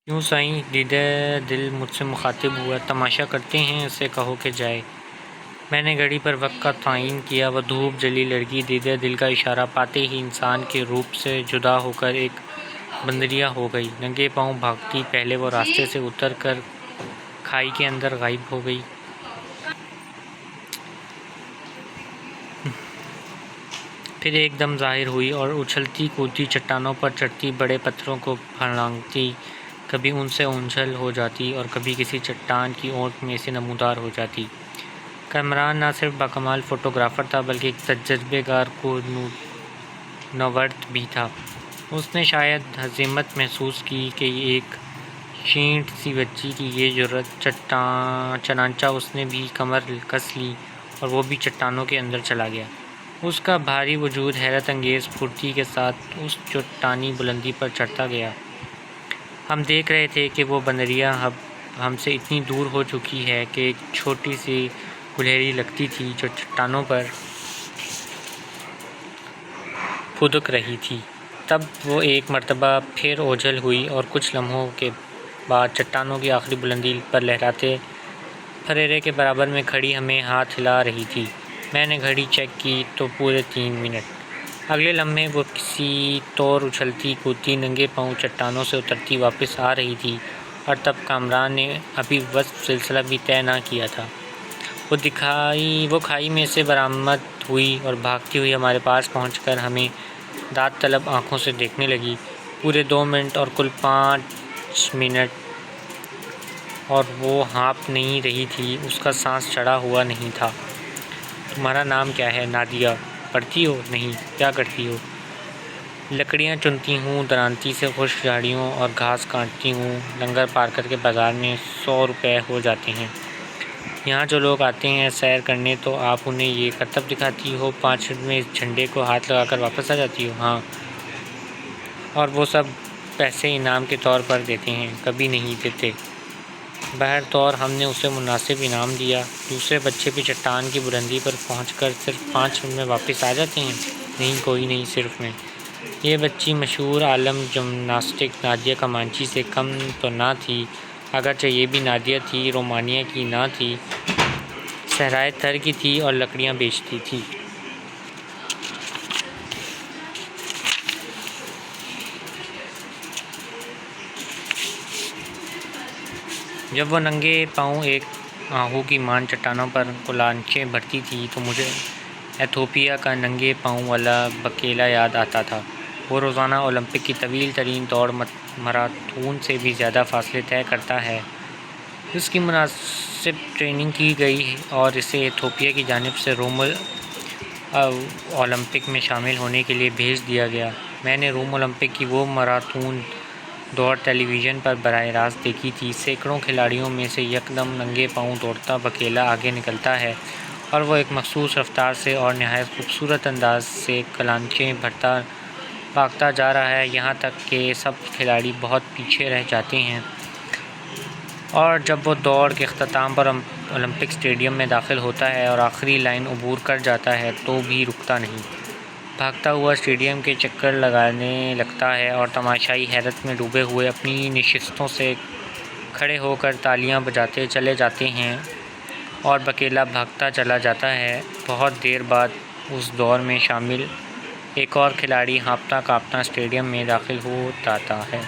کیوں سائیں دیدہ دل مجھ سے مخاطب ہوا، تماشا کرتے ہیں اسے کہو کہ جائے۔ میں نے گھڑی پر وقت کا تعین کیا، وہ دھوپ جلی لڑکی دیدہ دل کا اشارہ پاتے ہی انسان کے روپ سے جدا ہو کر ایک بندریا ہو گئی، ننگے پاؤں بھاگتی۔ پہلے وہ راستے سے اتر کر کھائی کے اندر غائب ہو گئی، پھر ایک دم ظاہر ہوئی اور اچھلتی کودتی چٹانوں پر چڑھتی، بڑے پتھروں کو پھاڑتی، کبھی ان سے اونجھل ہو جاتی اور کبھی کسی چٹان کی اونٹ میں سے نمودار ہو جاتی۔ کامران نہ صرف باکمال فوٹوگرافر تھا بلکہ ایک تجربے کار نورد بھی تھا۔ اس نے شاید ہزیمت محسوس کی کہ ایک شینٹ سی بچی کی یہ جرأت، چنانچہ اس نے بھی کمر کس لی اور وہ بھی چٹانوں کے اندر چلا گیا۔ اس کا بھاری وجود حیرت انگیز پھرتی کے ساتھ اس چٹانی بلندی پر چڑھتا گیا۔ ہم دیکھ رہے تھے کہ وہ بندریا اب ہم سے اتنی دور ہو چکی ہے کہ ایک چھوٹی سی گلہری لگتی تھی جو چٹانوں پر پھدک رہی تھی۔ تب وہ ایک مرتبہ پھر اوجھل ہوئی اور کچھ لمحوں کے بعد چٹانوں کی آخری بلندی پر لہراتے پھریرے کے برابر میں کھڑی ہمیں ہاتھ ہلا رہی تھی۔ میں نے گھڑی چیک کی تو پورے 3 منٹ۔ اگلے لمحے وہ کسی طور اچھلتی کودتی ننگے پاؤں چٹانوں سے اترتی واپس آ رہی تھی، اور تب کامران نے ابھی وصف سلسلہ بھی طے نہ کیا تھا۔ وہ کھائی میں سے برآمد ہوئی اور بھاگتی ہوئی ہمارے پاس پہنچ کر ہمیں داد طلب آنکھوں سے دیکھنے لگی۔ پورے 2 منٹ اور کل 5 منٹ اور وہ ہانپ نہیں رہی تھی، اس کا سانس چڑھا ہوا نہیں تھا۔ تمہارا نام کیا ہے؟ نادیہ۔ پڑھتی ہو؟ نہیں۔ کیا کرتی ہو؟ لکڑیاں چنتی ہوں، درانتی سے خشک جھاڑیوں اور گھاس کاٹتی ہوں۔ لنگر پار کر کے بازار میں 100 روپے ہو جاتے ہیں۔ یہاں جو لوگ آتے ہیں سیر کرنے تو آپ انہیں یہ کرتب دکھاتی ہو، 5 منٹ میں اس جھنڈے کو ہاتھ لگا کر واپس آ جاتی ہو؟ ہاں۔ اور وہ سب پیسے انعام کے طور پر دیتے ہیں؟ کبھی نہیں دیتے۔ بہر طور ہم نے اسے مناسب انعام دیا۔ دوسرے بچے بھی چٹان کی بلندی پر پہنچ کر صرف 5 منٹ میں واپس آ جاتے ہیں؟ نہیں، کوئی نہیں، صرف میں۔ یہ بچی مشہور عالم جمناسٹک نادیہ کمانچی سے کم تو نہ تھی، اگرچہ یہ بھی نادیہ تھی، رومانیہ کی نہ تھی، صحرائے تھر کی تھی اور لکڑیاں بیچتی تھی۔ جب وہ ننگے پاؤں ایک آہو کی مان چٹانوں پر کلانچیں بھرتی تھی تو مجھے ایتھوپیا کا ننگے پاؤں والا بکیلا یاد آتا تھا۔ وہ روزانہ اولمپک کی طویل ترین دوڑ مراتھون سے بھی زیادہ فاصلے طے کرتا ہے۔ اس کی مناسب ٹریننگ کی گئی اور اسے ایتھوپیا کی جانب سے روم اولمپک میں شامل ہونے کے لیے بھیج دیا گیا۔ میں نے روم اولمپک کی وہ مراتھون دوڑ ٹیلی ویژن پر براہ راست دیکھی تھی۔ سینکڑوں کھلاڑیوں میں سے یکدم ننگے پاؤں دوڑتا بکیلا آگے نکلتا ہے اور وہ ایک مخصوص رفتار سے اور نہایت خوبصورت انداز سے کلانچیں بھرتا بھاگتا جا رہا ہے، یہاں تک کہ سب کھلاڑی بہت پیچھے رہ جاتے ہیں، اور جب وہ دوڑ کے اختتام پر اولمپک اسٹیڈیم میں داخل ہوتا ہے اور آخری لائن عبور کر جاتا ہے تو بھی رکتا نہیں۔ بھاگتا ہوا اسٹیڈیم کے چکر لگانے لگتا ہے اور تماشائی حیرت میں ڈوبے ہوئے اپنی نشستوں سے کھڑے ہو کر تالیاں بجاتے چلے جاتے ہیں اور بکیلا بھاگتا چلا جاتا ہے۔ بہت دیر بعد اس دوڑ میں شامل ایک اور کھلاڑی ہانپتا کانپتا اسٹیڈیم میں داخل ہو جاتا ہے۔